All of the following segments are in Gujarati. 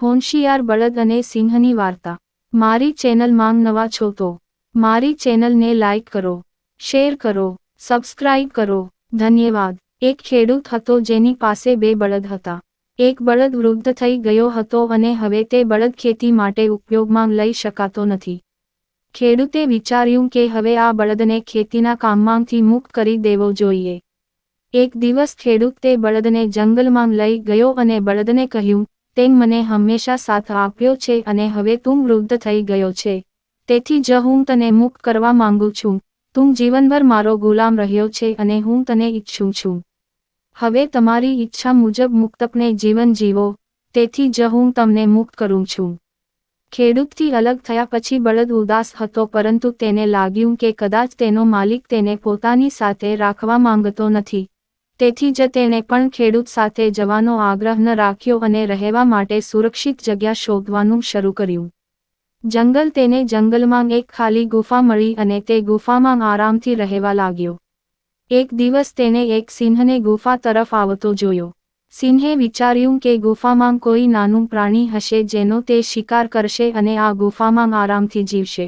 હોશિયાર બળદ અને સિંહની વાર્તા। મારી ચેનલમાં નવા છો તો મારી ચેનલને લાઈક કરો, શેર કરો, સબસ્ક્રાઇબ કરો। ધન્યવાદ। એક ખેડૂત હતો જેની પાસે 2 બળદ હતા। એક બળદ વૃદ્ધ થઈ ગયો હતો અને હવે તે બળદ ખેતી માટે ઉપયોગમાં લઈ શકાતો નથી। ખેડૂતે વિચાર્યું કે હવે આ બળદને ખેતીના કામમાંથી મુક્ત કરી દેવો જોઈએ। એક દિવસ ખેડૂત તે બળદને જંગલમાં લઈ ગયો અને બળદને કહ્યું, તેમ મને હંમેશા સાથ આપ્યો છે અને હવે તું વૃદ્ધ થઈ ગયો છે, તેથી જ હું તને મુક્ત કરવા માંગુ છું। તું જીવનભર મારો ગુલામ રહ્યો છે અને હું તને ઈચ્છું છું। હવે તમારી ઈચ્છા મુજબ મુક્તપણે જીવન જીવો, તેથી જ હું તમને મુક્ત કરું છું। ખેડૂતથી અલગ થયા પછી બળદ ઉદાસ હતો, પરંતુ તેને લાગ્યું કે કદાચ તેનો માલિક તેને પોતાની સાથે રાખવા માંગતો નથી, તેથી જ તેણે પણ ખેડૂત સાથે જવાનો આગ્રહ ન રાખ્યો અને રહેવા માટે સુરક્ષિત જગ્યા શોધવાનું શરૂ કર્યું। તેને જંગલમાં એક ખાલી ગુફા મળી અને તે ગુફામાં આરામથી રહેવા લાગ્યો। એક દિવસ તેણે એક સિંહને ગુફા તરફ આવતો જોયો। સિંહે વિચાર્યું કે ગુફામાં કોઈ નાનું પ્રાણી હશે જેનો તે શિકાર કરશે અને આ ગુફામાં આરામથી જીવશે।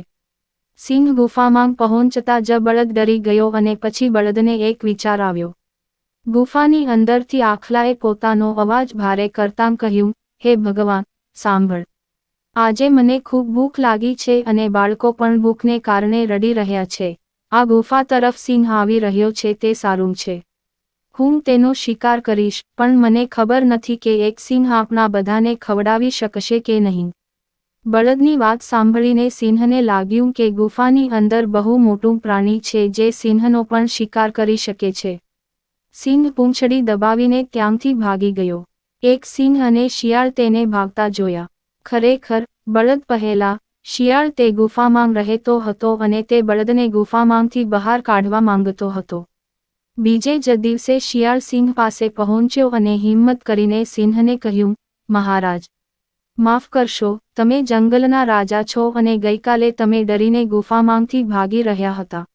સિંહ ગુફામાં પહોંચતા જ બળદ ડરી ગયો અને પછી બળદને એક વિચાર આવ્યો। ગુફાની અંદરથી આખલાએ પોતાનો અવાજ ભારે કરતાં કહ્યું, હે ભગવાન, સાંભળ, આજે મને ખૂબ ભૂખ લાગી છે અને બાળકો પણ ભૂખને કારણે રડી રહ્યા છે। આ ગુફા તરફ સિંહ આવી રહ્યો છે તે સારું છે। હું તેનો શિકાર કરીશ, પણ મને ખબર નથી કે એક સિંહ આપણા બધાને ખવડાવી શકશે કે નહીં। બળદની વાત સાંભળીને સિંહને લાગ્યું કે ગુફાની અંદર બહુ મોટું પ્રાણી છે જે સિંહનો પણ શિકાર કરી શકે છે। સિંહ પૂંછડી દબાવીને ત્યાંથી ભાગી ગયો। એક સિંહ અને શિયાળ તેને ભાગતા જોયા। ખરેખર, બળદ પહેલા, શિયાળ તે ગુફામાં રહેતો હતો અને તે બળદને ગુફામાંથી બહાર કાઢવા માંગતો હતો। બીજે જ દિવસે શિયાળ સિંહ પાસે પહોંચ્યો અને હિંમત કરીને સિંહને કહ્યું, મહારાજ, માફ કરશો, તમે જંગલના રાજા છો અને ગઈકાલે તમે ડરીને ગુફામાંથી ભાગી રહ્યા હતા।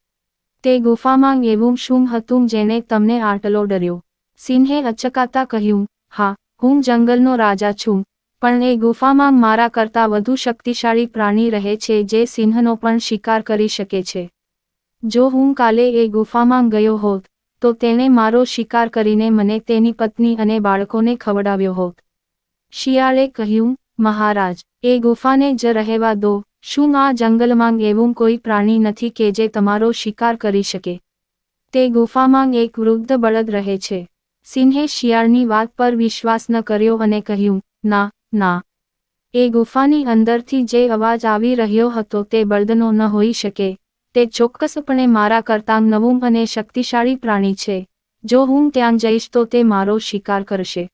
તે ગુફામાં એવું શું હતું જેણે તમને આટલો ડર્યો? સિંહે અચકાતા કહ્યું, હા, હું જંગલનો રાજા છું, પણ એ ગુફામાં મારા કરતાં વધુ શક્તિશાળી પ્રાણી રહે છે જે સિંહનો પણ શિકાર કરી શકે છે। જો હું કાલે એ ગુફામાં ગયો હોત, તો તેણે મારો શિકાર કરીને મને તેની પત્ની અને બાળકોને ખવડાવ્યો હોત। શિયાળે કહ્યું, મહારાજ, એ ગુફાને જ રહેવા દો। શું આ જંગલમાં એવું કોઈ પ્રાણી નથી કે જે તમારો શિકાર કરી શકે? તે ગુફામાં એક વૃદ્ધ બળદ રહે છે। સિંહે શિયાળની વાત પર વિશ્વાસ ન કર્યો અને કહ્યું, ના, ના, એ ગુફાની અંદરથી જે અવાજ આવી રહ્યો હતો તે બળદનો ન હોઈ શકે, તે ચોક્કસપણે મારા કરતાં નવું અને શક્તિશાળી પ્રાણી છે। જો હું ત્યાં જઈશ તો તે મારો શિકાર કરશે।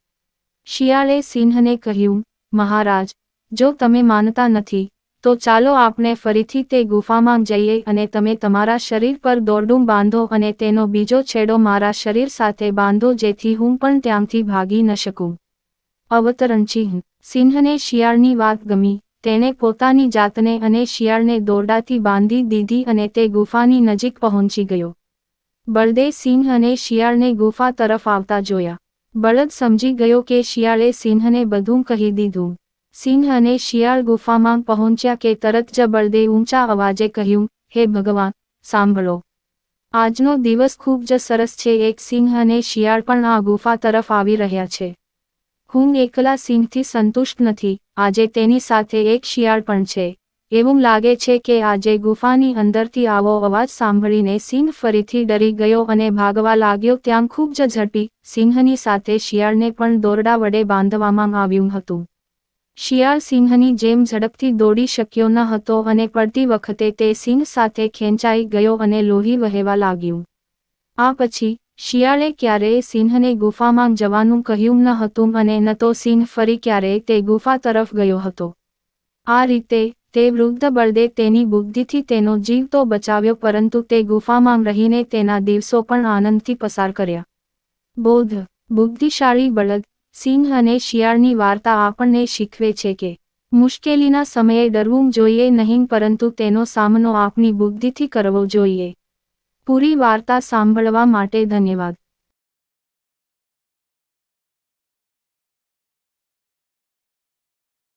શિયાળે સિંહને કહ્યું, મહારાજ, જો તમે માનતા નથી, તો ચાલો આપણે ફરીથી તે ગુફામાં જઈએ અને તમે તમારા શરીર પર દોરડું બાંધો અને તેનો બીજો છેડો મારા શરીર સાથે બાંધો જેથી હું પણ ત્યાંથી ભાગી ન શકું। અવતરણ ચિહ્ન। સિંહને શિયાળની વાત ગમી, તેણે પોતાની જાતને અને શિયાળને દોરડાથી બાંધી દીધી અને તે ગુફાની નજીક પહોંચી ગયો। બળદે સિંહ અને શિયાળને ગુફા તરફ આવતા જોયા। બળદ સમજી ગયો કે શિયાળે સિંહને બધું કહી દીધું। સિંહ અને શિયાળ ગુફામાં પહોંચ્યા કે તરત જ બળદે ઊંચા અવાજે કહ્યું, હે ભગવાન, સાંભળો, આજનો દિવસ ખૂબ જ સરસ છે। એક સિંહ અને શિયાળ પણ આ ગુફા તરફ આવી રહ્યા છે। હું એકલા સિંહથી સંતુષ્ટ નથી, આજે તેની સાથે એક શિયાળ પણ છે। એવું લાગે છે કે આજે ગુફાની અંદરથી આવો અવાજ સાંભળીને સિંહ ફરીથી ડરી ગયો અને ભાગવા લાગ્યો। ત્યાં ખૂબ જ ઝડપી સિંહની સાથે શિયાળને પણ દોરડા વડે બાંધવામાં આવ્યું હતું। શિયાળ સિંહની જેમ ઝડપથી દોડી શક્યો ન હતો અને પડતી વખતે તે સિંહ સાથે ખેંચાઈ ગયો અને લોહી વહેવા લાગ્યું। આ પછી, શિયાળે ક્યારેય સિંહને ગુફામાં જવાનું કહ્યું ન હતું અને ન તો સિંહ ફરી ક્યારેય તે ગુફા તરફ ગયો હતો। આ રીતે, તે વૃદ્ધ બળદે તેની બુદ્ધિથી તેનો જીવ તો બચાવ્યો પરંતુ તે ગુફામાં રહીને તેના દિવસો પણ આનંદથી પસાર કર્યા। બોધ। બુદ્ધિશાળી બળદ, સિંહ અને શિયાળની વાર્તા આપણને શીખવે છે કે મુશ્કેલીના સમયે ડરવું જોઈએ નહીં પરંતુ તેનો સામનો આપણી બુદ્ધિથી કરવો જોઈએ। પૂરી વાર્તા સાંભળવા માટે ધન્યવાદ।